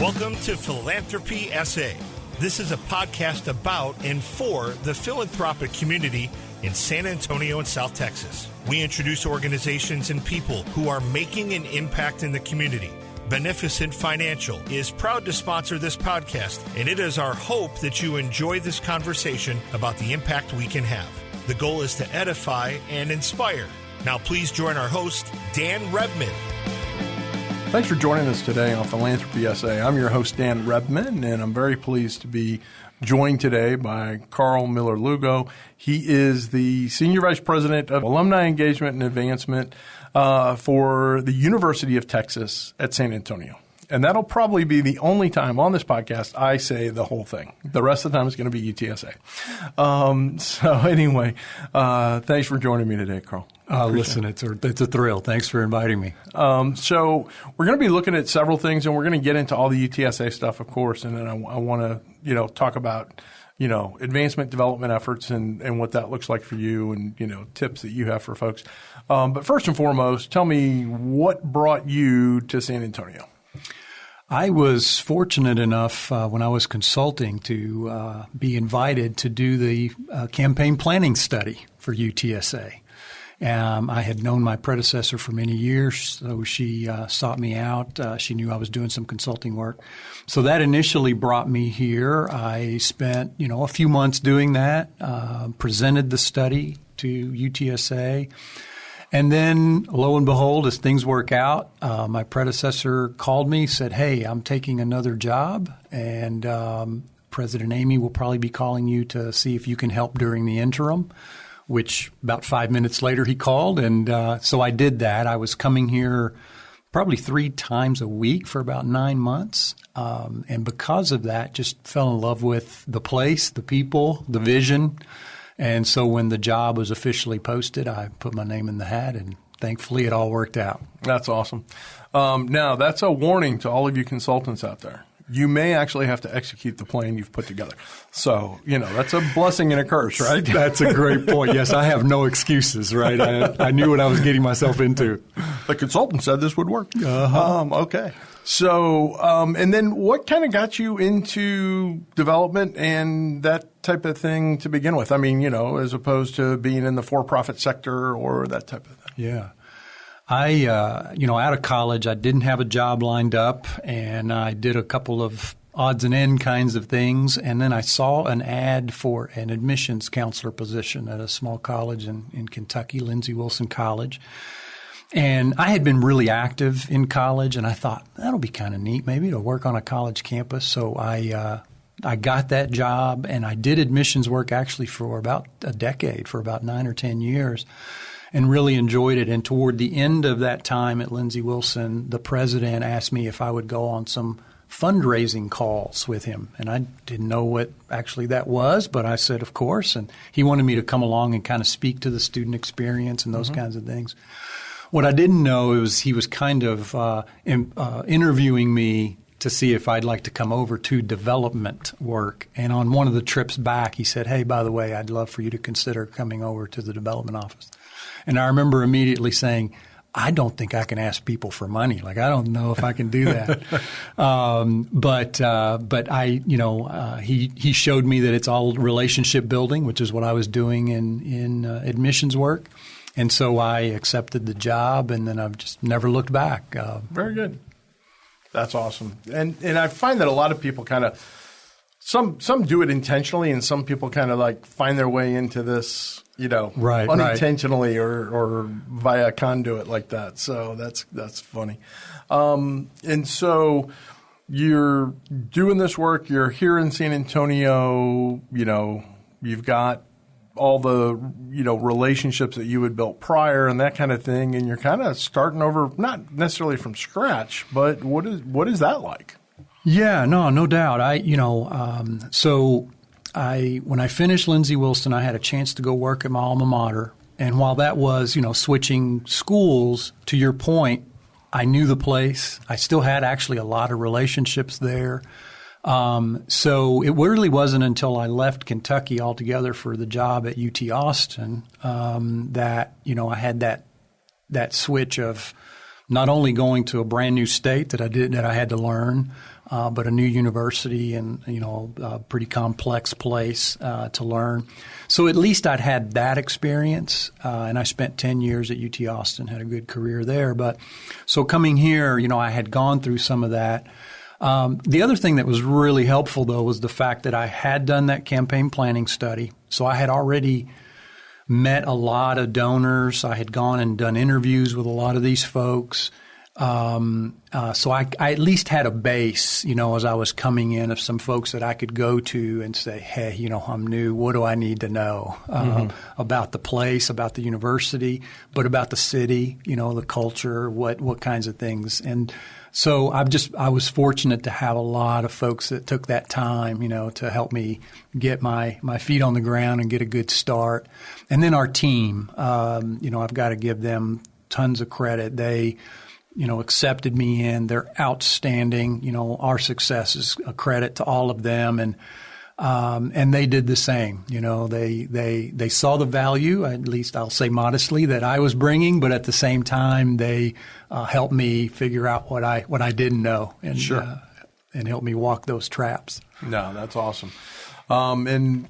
Welcome to Philanthropy SA. This is a podcast about and for the philanthropic community in San Antonio and South Texas. We introduce organizations and people who are making an impact in the community. Beneficent Financial is proud to sponsor this podcast, and it is our hope that you enjoy this conversation about the impact we can have. The goal is to edify and inspire. Now please join our host, Dan Rebmann. Thanks for joining us today on Philanthropy SA. I'm your host, Dan Rebmann, and I'm very pleased to be joined today by Karl Miller-Lugo. He is the Senior Vice President of Alumni Engagement and Advancement for the University of Texas at San Antonio. And that'll probably be the only time on this podcast I say the whole thing. The rest of the time is going to be UTSA. So anyway, thanks for joining me today, Karl. Listen, it's a thrill. Thanks for inviting me. So we're going to be looking at several things, and we're going to get into all the UTSA stuff, of course, and then I want to, talk about, advancement development efforts and what that looks like for you and, tips that you have for folks. But first and foremost, tell me what brought you to San Antonio? I was fortunate enough when I was consulting to be invited to do the campaign planning study for UTSA. I had known my predecessor for many years, so she sought me out. She knew I was doing some consulting work. So that initially brought me here. I spent, a few months doing that, presented the study to UTSA. And then, lo and behold, as things work out, my predecessor called me, said, hey, I'm taking another job, and President Amy will probably be calling you to see if you can help during the interim, which about 5 minutes later he called. And so I did that. I was coming here probably 3 times a week for about 9 months. And because of that, just fell in love with the place, the people, the vision. And so when the job was officially posted, I put my name in the hat, and thankfully it all worked out. That's awesome. Now, that's a warning to all of you consultants out there. You may actually have to execute the plan you've put together. So, that's a blessing and a curse, right? That's a great point. Yes, I have no excuses, right? I knew what I was getting myself into. The consultant said this would work. Okay. So, and then what kind of got you into development and that type of thing to begin with? I mean, as opposed to being in the for-profit sector or that type of thing. Yeah. I, out of college, I didn't have a job lined up, and I did a couple of odds and end kinds of things. And then I saw an ad for an admissions counselor position at a small college in Kentucky, Lindsey Wilson College. And I had been really active in college, and I thought, that'll be kind of neat, maybe to work on a college campus. So I got that job, and I did admissions work actually for about a decade, for about 9 or 10 years, and really enjoyed it. And toward the end of that time at Lindsey Wilson, the president asked me if I would go on some fundraising calls with him. And I didn't know what actually that was, but I said, of course. And he wanted me to come along and kind of speak to the student experience and those kinds of things. What I didn't know was he was kind of interviewing me to see if I'd like to come over to development work. And on one of the trips back, he said, hey, by the way, I'd love for you to consider coming over to the development office. And I remember immediately saying, I don't think I can ask people for money. Like, I don't know if I can do that. But I, he showed me that it's all relationship building, which is what I was doing in admissions work. And so I accepted the job, and then I've just never looked back. Very good. That's awesome. And I find that a lot of people kind of some do it intentionally, and some people kind of like find their way into this, unintentionally or via conduit like that. So that's funny. And so you're doing this work. You're here in San Antonio. You've got all the, relationships that you had built prior and that kind of thing, and you're kind of starting over, not necessarily from scratch, but what is that like? Yeah, no doubt. When I finished Lindsey Wilson, I had a chance to go work at my alma mater, and while that was, switching schools, to your point, I knew the place. I still had actually a lot of relationships there. So it really wasn't until I left Kentucky altogether for the job at UT Austin that, I had that switch of not only going to a brand new state that I had to learn, but a new university and, a pretty complex place to learn. So at least I'd had that experience, and I spent 10 years at UT Austin, had a good career there. But so coming here, I had gone through some of that. The other thing that was really helpful, though, was the fact that I had done that campaign planning study. So I had already met a lot of donors. I had gone and done interviews with a lot of these folks. So I at least had a base, as I was coming in, of some folks that I could go to and say, hey, I'm new. What do I need to know about the place, about the university, but about the city, the culture, what kinds of things. And so I was fortunate to have a lot of folks that took that time, to help me get my feet on the ground and get a good start. And then our team, I've got to give them tons of credit. They accepted me in. They're outstanding. Our success is a credit to all of them, and they did the same. They saw the value, at least I'll say modestly, that I was bringing, but at the same time, they helped me figure out what I didn't know, and sure. And helped me walk those traps. No, that's awesome. And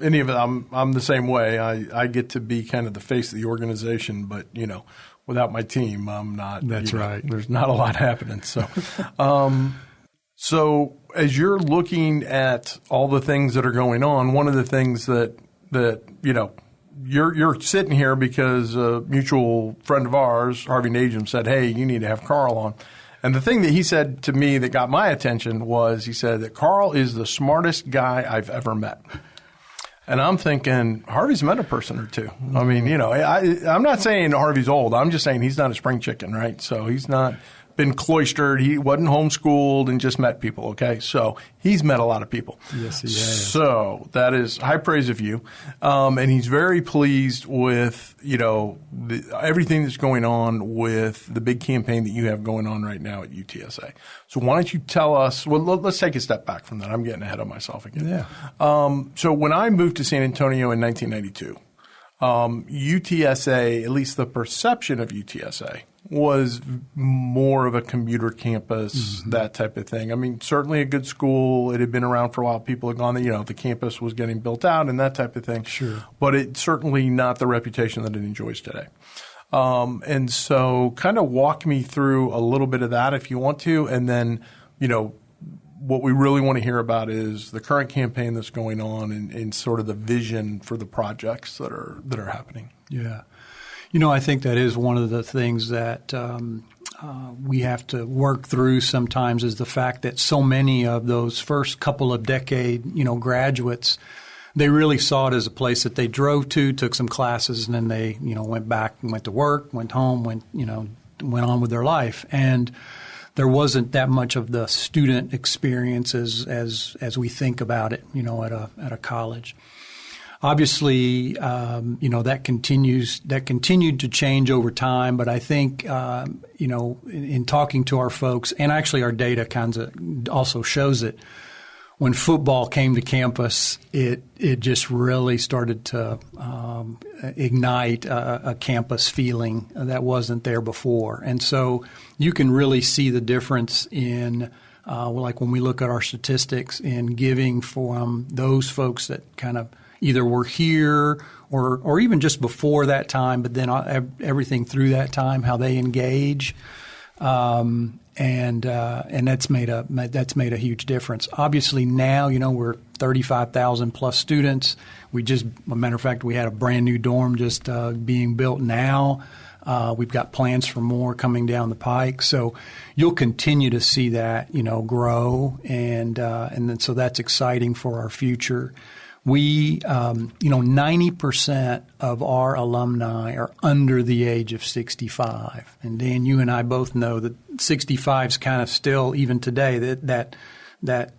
any of it, I'm the same way. I get to be kind of the face of the organization, but without my team, I'm not. That's right. There's not a lot happening. So, so as you're looking at all the things that are going on, one of the things that you're sitting here because a mutual friend of ours, Harvey Najum, said, "Hey, you need to have Karl on." And the thing that he said to me that got my attention was he said that Karl is the smartest guy I've ever met. And I'm thinking, Harvey's met a person or two. I mean, I'm not saying Harvey's old. I'm just saying he's not a spring chicken, right? So he's not been cloistered. He wasn't homeschooled and just met people, okay? So he's met a lot of people. Yes, he has. So that is high praise of you. And he's very pleased with, everything that's going on with the big campaign that you have going on right now at UTSA. So why don't you tell us, well, let's take a step back from that. I'm getting ahead of myself again. Yeah. So when I moved to San Antonio in 1992, UTSA, at least the perception of UTSA, was more of a commuter campus, that type of thing. I mean, certainly a good school. It had been around for a while. People had gone there. The campus was getting built out and that type of thing. Sure. But it's certainly not the reputation that it enjoys today. And so kind of walk me through a little bit of that if you want to. And then, what we really want to hear about is the current campaign that's going on and sort of the vision for the projects that are happening. Yeah. I think that is one of the things that we have to work through sometimes is the fact that so many of those first couple of decade, graduates, they really saw it as a place that they drove to, took some classes, and then they, went back and went to work, went home, went on with their life. And there wasn't that much of the student experience as we think about it, at a college. Obviously, that continued to change over time, but I think, in talking to our folks, and actually our data kind of also shows it, when football came to campus, it just really started to ignite a campus feeling that wasn't there before. And so you can really see the difference in like when we look at our statistics in giving from those folks that kind of either were here or even just before that time, but then everything through that time, how they engage, and that's made a huge difference. Obviously now, we're 35,000 plus students. As a matter of fact, we had a brand new dorm just being built now. We've got plans for more coming down the pike. So you'll continue to see that, grow, and then so that's exciting for our future. We, 90% of our alumni are under the age of 65. And Dan, you and I both know that 65 is kind of still, even today, that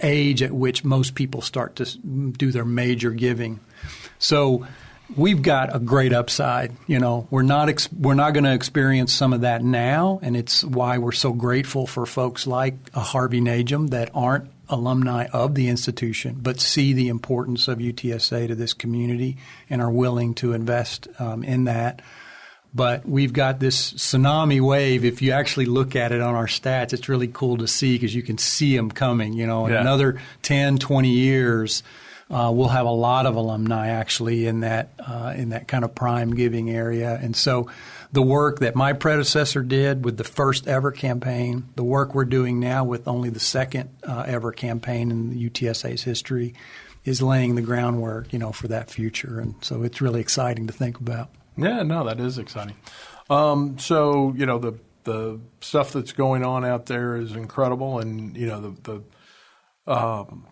age at which most people start to do their major giving. So we've got a great upside. We're not going to experience some of that now, and it's why we're so grateful for folks like a Harvey Najum that aren't alumni of the institution, but see the importance of UTSA to this community and are willing to invest in that. But we've got this tsunami wave. If you actually look at it on our stats, it's really cool to see because you can see them coming. In another 10, 20 years, we'll have a lot of alumni actually in that kind of prime giving area. And so the work that my predecessor did with the first ever campaign, the work we're doing now with only the second ever campaign in the UTSA's history is laying the groundwork, for that future. And so it's really exciting to think about. Yeah, no, that is exciting. So, the stuff that's going on out there is incredible, and, the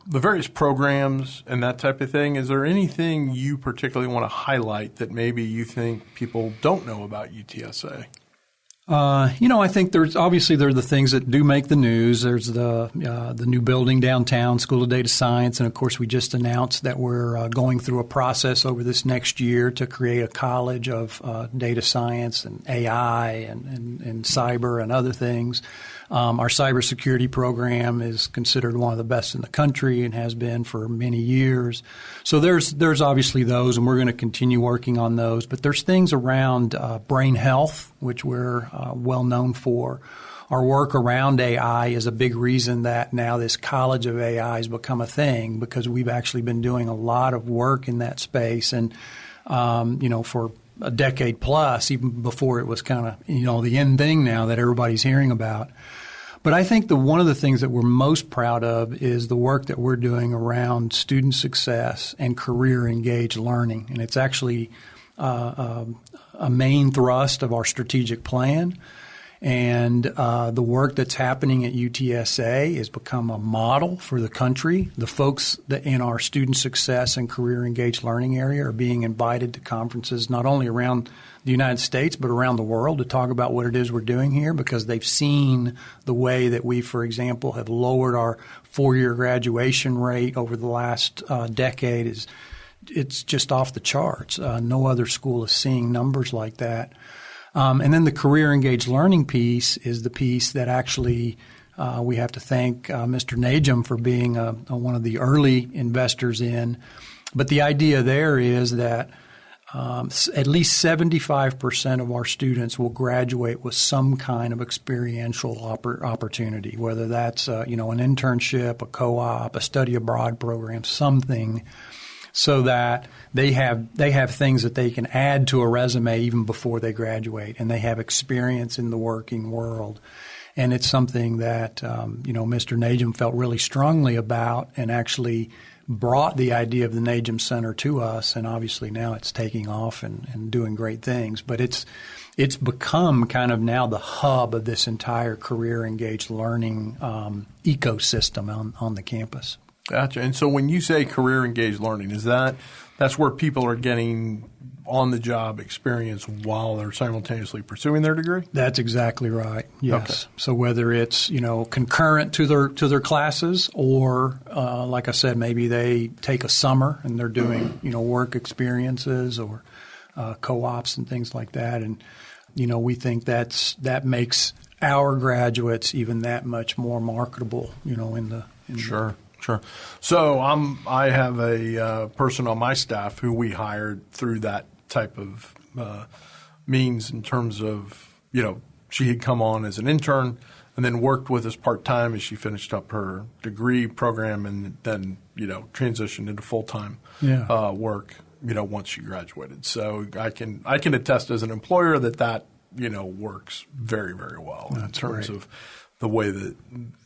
various programs and that type of thing. Is there anything you particularly want to highlight that maybe you think people don't know about UTSA? I think there are the things that do make the news. There's the new building downtown, School of Data Science, and of course we just announced that we're going through a process over this next year to create a college of data science and AI and cyber and other things. Our cybersecurity program is considered one of the best in the country and has been for many years. So there's obviously those, and we're going to continue working on those. But there's things around brain health, which we're well known for. Our work around AI is a big reason that now this College of AI has become a thing, because we've actually been doing a lot of work in that space. And, for a decade plus, even before it was kind of, the end thing now that everybody's hearing about. But I think one of the things that we're most proud of is the work that we're doing around student success and career-engaged learning. And it's actually a main thrust of our strategic plan. And the work that's happening at UTSA has become a model for the country. The folks that in our student success and career-engaged learning area are being invited to conferences not only around the United States but around the world to talk about what it is we're doing here, because they've seen the way that we, for example, have lowered our 4-year graduation rate over the last decade. It's just off the charts. No other school is seeing numbers like that. And then the career-engaged learning piece is the piece that actually we have to thank Mr. Najum for being one of the early investors in. But the idea there is that at least 75% of our students will graduate with some kind of experiential opportunity, whether that's an internship, a co-op, a study abroad program, something, so that they have things that they can add to a resume even before they graduate, and they have experience in the working world. And it's something that Mr. Najum felt really strongly about, and actually brought the idea of the Najum Center to us, and obviously now it's taking off and doing great things. But it's become kind of now the hub of this entire career-engaged learning ecosystem on the campus. Gotcha. And so when you say career-engaged learning, that's where people are getting on-the-job experience while they're simultaneously pursuing their degree? That's exactly right. Yes. Okay. So whether it's concurrent to their classes, or like I said, maybe they take a summer and they're doing work experiences or co-ops and things like that, and we think that makes our graduates even that much more marketable. Sure. So I have a person on my staff who we hired through that type of means, in terms of, she had come on as an intern and then worked with us part-time as she finished up her degree program, and then, transitioned into full-time work, once she graduated. So I can attest as an employer that works very, very well. That's in terms great. of the way that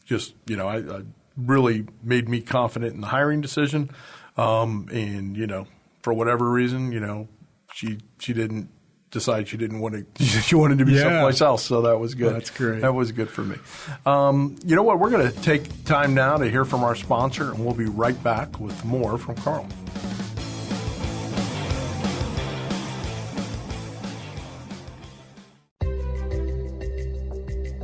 just, I really made me confident in the hiring decision. And, for whatever reason, she didn't decide she didn't want to, she wanted to be someplace else. So that was good. That's great. That was good for me. You know what? We're going to take time now to hear from our sponsor, and we'll be right back with more from Karl.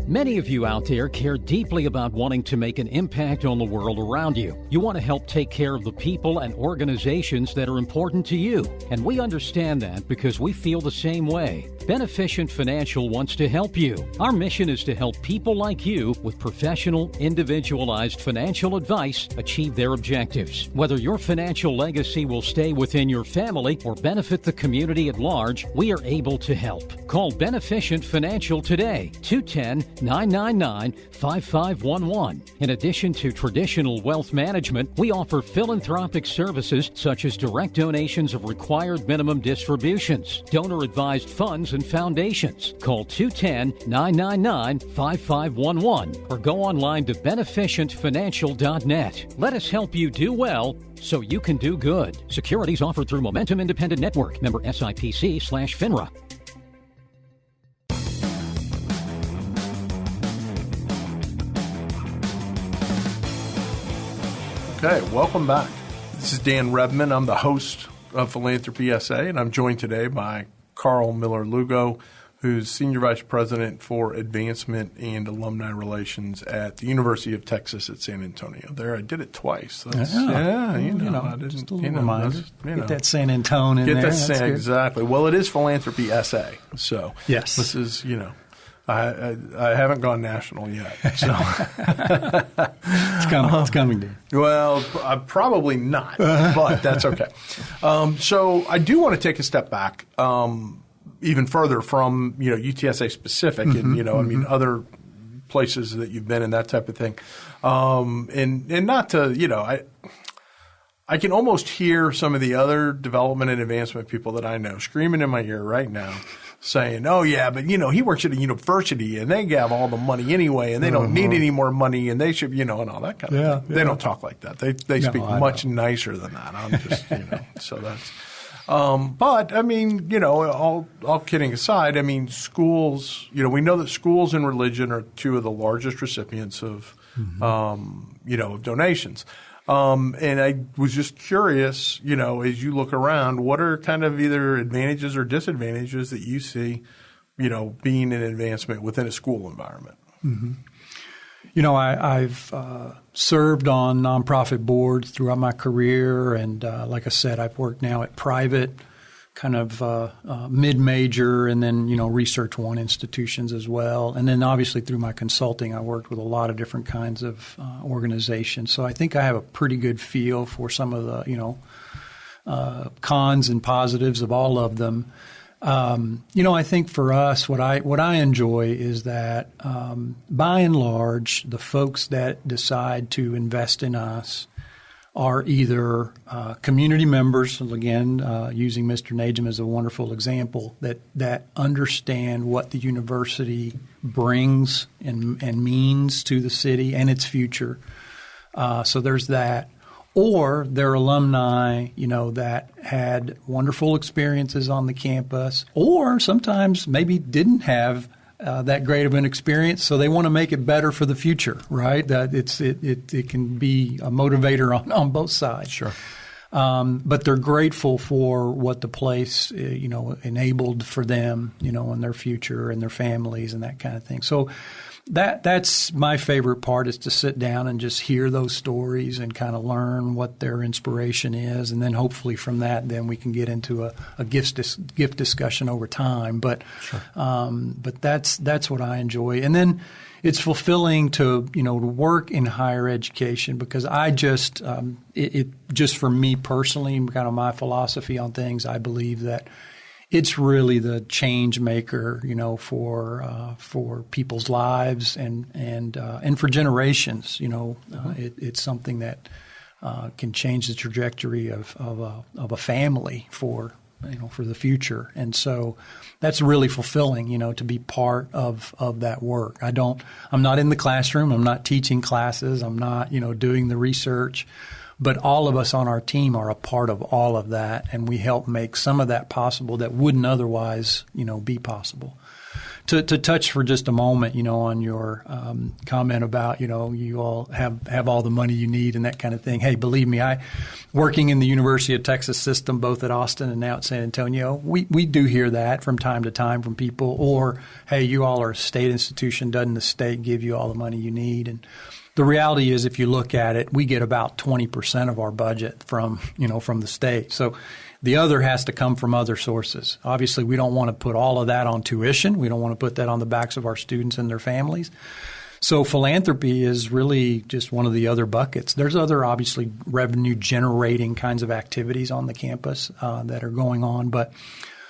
Many of you out there care deeply about wanting to make an impact on the world around you. You want to help take care of the people and organizations that are important to you. And we understand that because we feel the same way. Beneficent Financial wants to help you. Our mission is to help people like you with professional, individualized financial advice achieve their objectives. Whether your financial legacy will stay within your family or benefit the community at large, we are able to help. Call Beneficent Financial today, 210-999-5511. In addition to traditional wealth management, we offer philanthropic services such as direct donations of required minimum distributions, donor-advised funds, and foundations. Call 210-999-5511 or go online to beneficentfinancial.net. Let us help you do well so you can do good. Securities offered through Momentum Independent Network. Member SIPC/FINRA. Okay, welcome back. This is Dan Rebmann. I'm the host of Philanthropy SA, and I'm joined today by Karl Miller-Lugo, who's Senior Vice President for Advancement and Alumni Relations at the University of Texas at San Antonio. There, I did it twice. I didn't, just a little reminder. Get that San Antonio in there. Exactly. Well, it is Philanthropy SA, so yes, this is, I haven't gone national yet, so it's coming, Dan. Well, probably not, but that's okay. So I do want to take a step back, even further from UTSA specific, and other places that you've been and that type of thing, and not to I can almost hear some of the other development and advancement people that I know screaming in my ear right now, saying, "Oh yeah, but he works at a university and they have all the money anyway, and they don't need any more money, and they should, and all that kind of thing." They don't talk like that. They speak much nicer than that. I'm just, so that's. But I mean, all kidding aside, I mean, schools. We know that schools and religion are two of the largest recipients of, of donations. And I was just curious, as you look around, what are kind of either advantages or disadvantages that you see, being an advancement within a school environment? Mm-hmm. I've served on nonprofit boards throughout my career, and like I said, I've worked now at private, kind of mid-major, and then Research One institutions as well. And then obviously through my consulting, I worked with a lot of different kinds of organizations. So I think I have a pretty good feel for some of the cons and positives of all of them. I think for us, what I enjoy is that by and large, the folks that decide to invest in us are either community members, again, using Mr. Najum as a wonderful example, that understand what the university brings and means to the city and its future. So there's that. Or they're alumni, that had wonderful experiences on the campus, or sometimes maybe didn't have that great of an experience, so they want to make it better for the future, right? That it can be a motivator on both sides. Sure. But they're grateful for what the place, enabled for them, in their future and their families and that kind of thing. So that's my favorite part, is to sit down and just hear those stories and kind of learn what their inspiration is, and then hopefully from that, then we can get into a gift discussion over time. But sure. But that's what I enjoy, and then it's fulfilling to work in higher education, because I just just for me personally, kind of my philosophy on things, I believe that it's really the change maker, for people's lives and for generations. It's something that can change the trajectory of a family for the future, and so that's really fulfilling, to be part of that work. I'm not in the classroom. I'm not teaching classes. I'm not doing the research. But all of us on our team are a part of all of that, and we help make some of that possible that wouldn't otherwise, be possible. To touch for just a moment, on your comment about, you all have all the money you need and that kind of thing. Hey, believe me, working in the University of Texas system, both at Austin and now at San Antonio, we do hear that from time to time from people. Or, hey, you all are a state institution. Doesn't the state give you all the money you need? And the reality is, if you look at it, we get about 20% of our budget from the state. So The other has to come from other sources. Obviously, we don't want to put all of that on tuition. We don't want to put that on the backs of our students and their families. So philanthropy is really just one of the other buckets. There's other, obviously, revenue-generating kinds of activities on the campus that are going on, but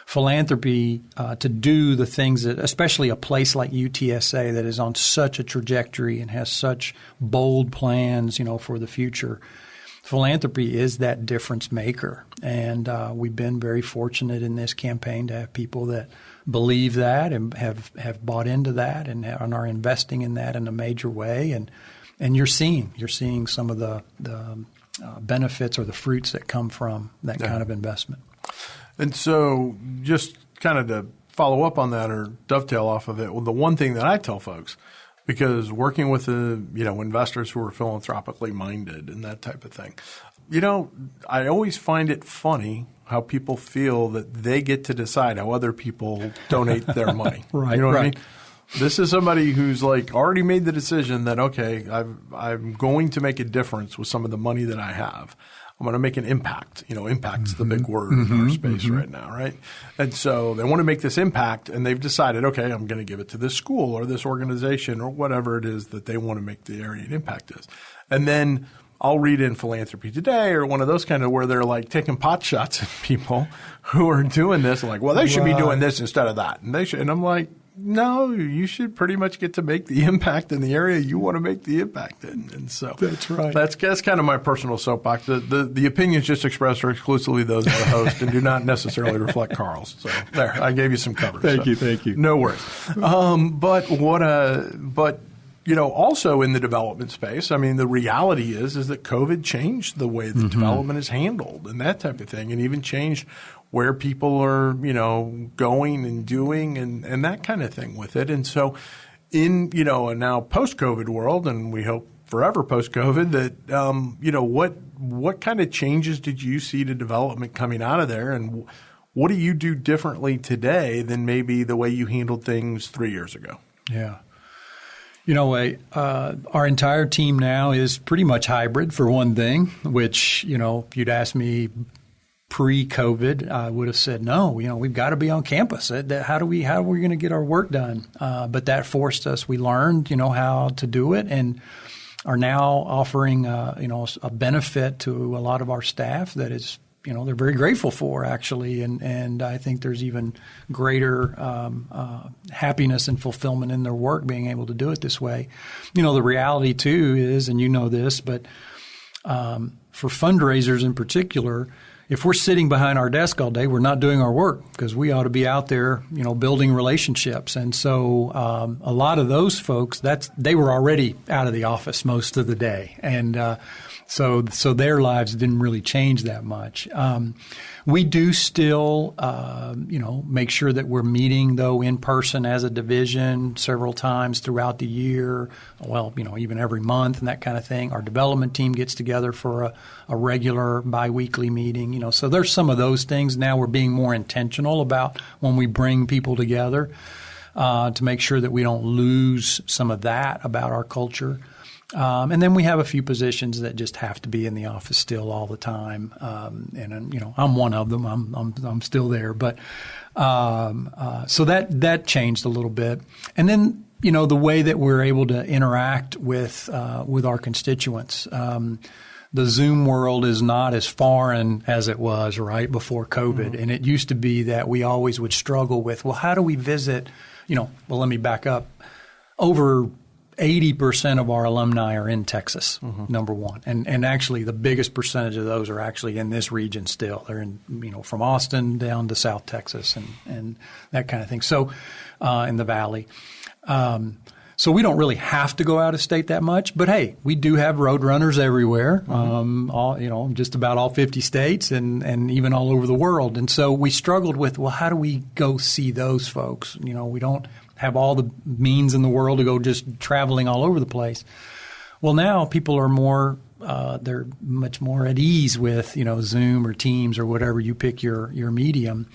philanthropy to do the things that, especially a place like UTSA that is on such a trajectory and has such bold plans, for the future. Philanthropy is that difference maker, and we've been very fortunate in this campaign to have people that believe that and have bought into that and are investing in that in a major way, and you're seeing some of the benefits or the fruits that come from that kind of investment. And so, just kind of to follow up on that or dovetail off of it, well, the one thing that I tell folks, because working with investors who are philanthropically minded and that type of thing, I always find it funny how people feel that they get to decide how other people donate their money. Right. You know what I mean? This is somebody who's already made the decision that, okay, I'm going to make a difference with some of the money that I have. I'm going to make an impact. Impact's the big word in our space right now, right? And so they want to make this impact, and they've decided, okay, I'm going to give it to this school or this organization or whatever it is that they want to make the area an impact is. And then I'll read in Philanthropy Today or one of those kind of where they're taking pot shots at people who are doing this, well, they should be doing this instead of that. And I'm like, no, you should pretty much get to make the impact in the area you want to make the impact in. And so that's right. That's kind of my personal soapbox. The opinions just expressed are exclusively those of the host and do not necessarily reflect Karl's. So there, I gave you some cover. Thank you. No worries. Also in the development space, the reality is that COVID changed the way that development is handled and that type of thing, and even changed where people are, going and doing and that kind of thing with it. And so in, a now post-COVID world, and we hope forever post-COVID, that, what kind of changes did you see to development coming out of there? And what do you do differently today than maybe the way you handled things 3 years ago? Yeah. Our entire team now is pretty much hybrid for one thing, which, if you'd asked me pre-COVID, I would have said, no, we've got to be on campus. How are we going to get our work done? But that forced us. We learned, how to do it and are now offering, a benefit to a lot of our staff that is, they're very grateful for actually. And I think there's even greater happiness and fulfillment in their work being able to do it this way. The reality too is, and this, but for fundraisers in particular, if we're sitting behind our desk all day, we're not doing our work because we ought to be out there, building relationships. And so a lot of those folks, they were already out of the office most of the day. And so their lives didn't really change that much. We do still, make sure that we're meeting, though, in person as a division several times throughout the year, even every month and that kind of thing. Our development team gets together for a regular biweekly meeting, so there's some of those things. Now we're being more intentional about when we bring people together to make sure that we don't lose some of that about our culture. And then we have a few positions that just have to be in the office still all the time. I'm one of them. I'm still there. But so that changed a little bit. And then, the way that we're able to interact with our constituents. The Zoom world is not as foreign as it was right before COVID. Mm-hmm. And it used to be that we always would struggle with, how do we visit? Let me back up. Over 80% of our alumni are in Texas, number one. And actually the biggest percentage of those are actually in this region still. They're in, from Austin down to South Texas and that kind of thing. So in the Valley. So we don't really have to go out of state that much. But, hey, we do have road runners everywhere, just about all 50 states and even all over the world. And so we struggled with, how do we go see those folks? We don't have all the means in the world to go just traveling all over the place. Well, now people are more they're much more at ease with, Zoom or Teams or whatever you pick your medium.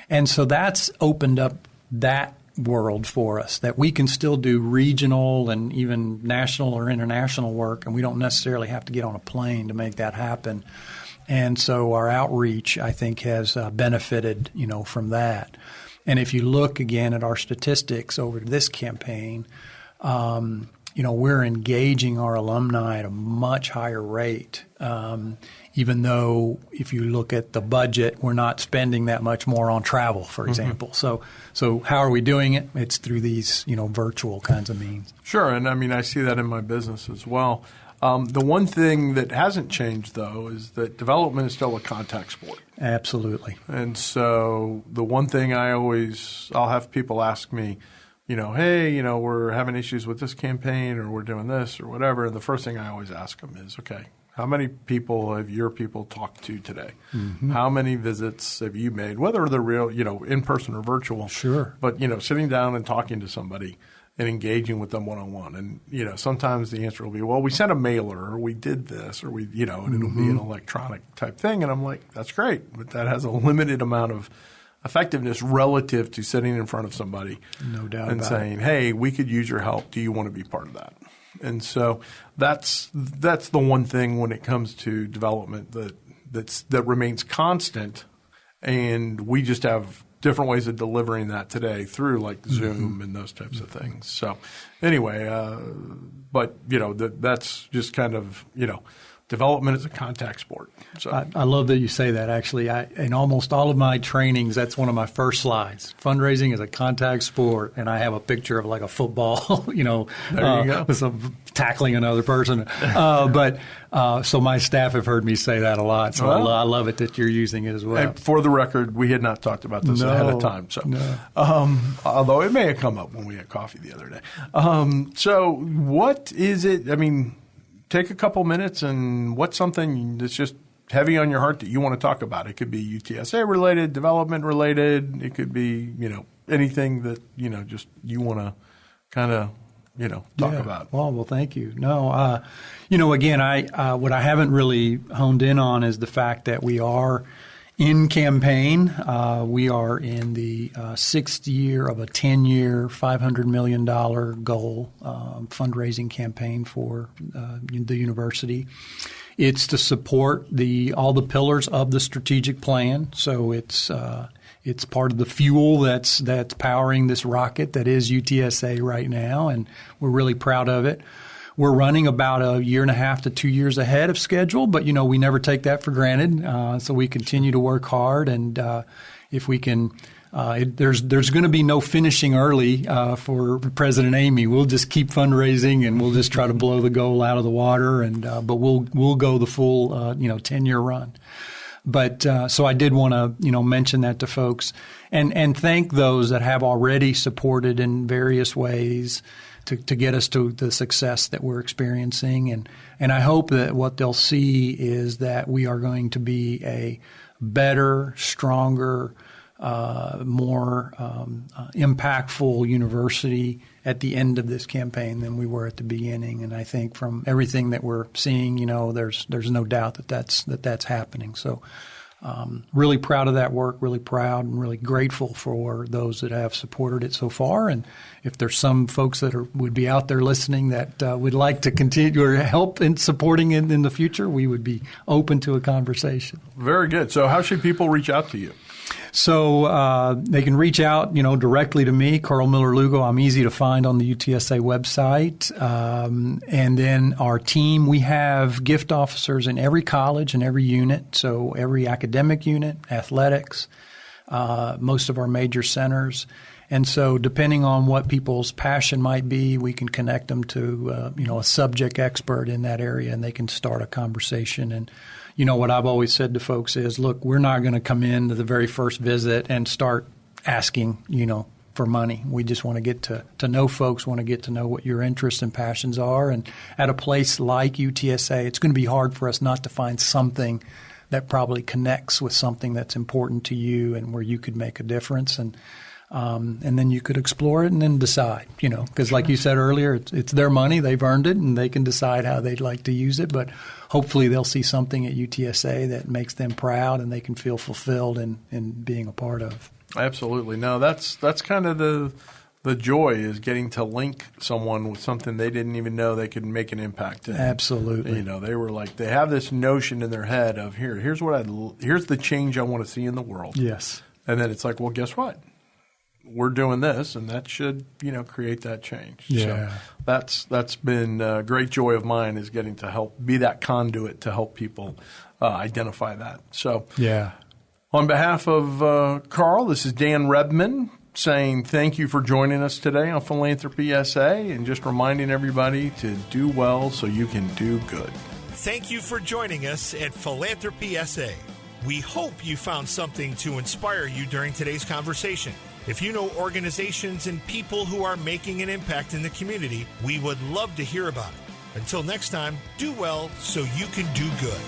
And so that's opened up that world for us, that we can still do regional and even national or international work, and we don't necessarily have to get on a plane to make that happen. And so our outreach, I think, has benefited, from that. And if you look again at our statistics over this campaign, we're engaging our alumni at a much higher rate, even though if you look at the budget, we're not spending that much more on travel, for example. So how are we doing it? It's through these, virtual kinds of means. Sure. And I see that in my business as well. The one thing that hasn't changed, though, is that development is still a contact sport. Absolutely. And so the one thing I'll have people ask me, hey, we're having issues with this campaign or we're doing this or whatever. And the first thing I always ask them is, okay, how many people have your people talked to today? Mm-hmm. How many visits have you made, whether they're real, in person or virtual? Sure. But, sitting down and talking to somebody and engaging with them one-on-one. And, sometimes the answer will be, well, we sent a mailer or we did this or we, and it'll be an electronic type thing. And I'm like, that's great. But that has a limited amount of effectiveness relative to sitting in front of somebody no doubt and saying, hey, we could use your help. Do you want to be part of that? And so that's the one thing when it comes to development that remains constant. And we just have different ways of delivering that today through like Zoom and those types of things. So anyway, but that's just kind of, development is a contact sport. So I love that you say that. Actually, in almost all of my trainings, that's one of my first slides. Fundraising is a contact sport, and I have a picture of like a football, there you go. with some tackling another person. So my staff have heard me say that a lot. So I love it that you're using it as well. And for the record, we had not talked about this ahead of time. So, although it may have come up when we had coffee the other day. So what is it? Take a couple minutes and what's something that's just heavy on your heart that you want to talk about? It could be UTSA related, development related. It could be, anything that, just you want to kind of, talk about. Well, thank you. No, again, what I haven't really honed in on is the fact that we are in campaign. We are in the sixth year of a 10-year, $500 million goal fundraising campaign for the university. It's to support all the pillars of the strategic plan. So it's part of the fuel that's powering this rocket that is UTSA right now, and we're really proud of it. We're running about a year and a half to 2 years ahead of schedule, but, we never take that for granted. So we continue to work hard. And if we can there's going to be no finishing early for President Amy. We'll just keep fundraising, and we'll just try to blow the goal out of the water. And but we'll go the full 10-year run. But so I did want to mention that to folks and thank those that have already supported in various ways to get us to the success that we're experiencing. And I hope that what they'll see is that we are going to be a better, stronger, more impactful university at the end of this campaign than we were at the beginning. And I think from everything that we're seeing, there's no doubt that that's happening. So really proud of that work, really proud and really grateful for those that have supported it so far. And if there's some folks that would be out there listening that would like to continue or help in supporting it in the future, we would be open to a conversation. Very good. So how should people reach out to you? So they can reach out, directly to me, Karl Miller-Lugo. I'm easy to find on the UTSA website. And then our team, we have gift officers in every college and every unit. So every academic unit, athletics, most of our major centers. And so depending on what people's passion might be, we can connect them to, a subject expert in that area, and they can start a conversation. And what I've always said to folks is, look, we're not going to come in to the very first visit and start asking, for money. We just want to get to know folks, want to get to know what your interests and passions are. And at a place like UTSA, it's going to be hard for us not to find something that probably connects with something that's important to you and where you could make a difference. And then you could explore it and then decide, because like you said earlier, it's their money, they've earned it, and they can decide how they'd like to use it. But hopefully they'll see something at UTSA that makes them proud and they can feel fulfilled in being a part of. Absolutely. No, that's kind of the the joy is getting to link someone with something they didn't even know they could make an impact in. Absolutely. They were like, they have this notion in their head of here's the change I want to see in the world. Yes. And then it's like, well, guess what? We're doing this, and that should, create that change. Yeah. So that's been a great joy of mine, is getting to help be that conduit to help people identify that. So yeah. On behalf of Karl, this is Dan Rebmann saying thank you for joining us today on Philanthropy SA, and just reminding everybody to do well so you can do good. Thank you for joining us at Philanthropy SA. We hope you found something to inspire you during today's conversation. If you know organizations and people who are making an impact in the community, we would love to hear about it. Until next time, do well so you can do good.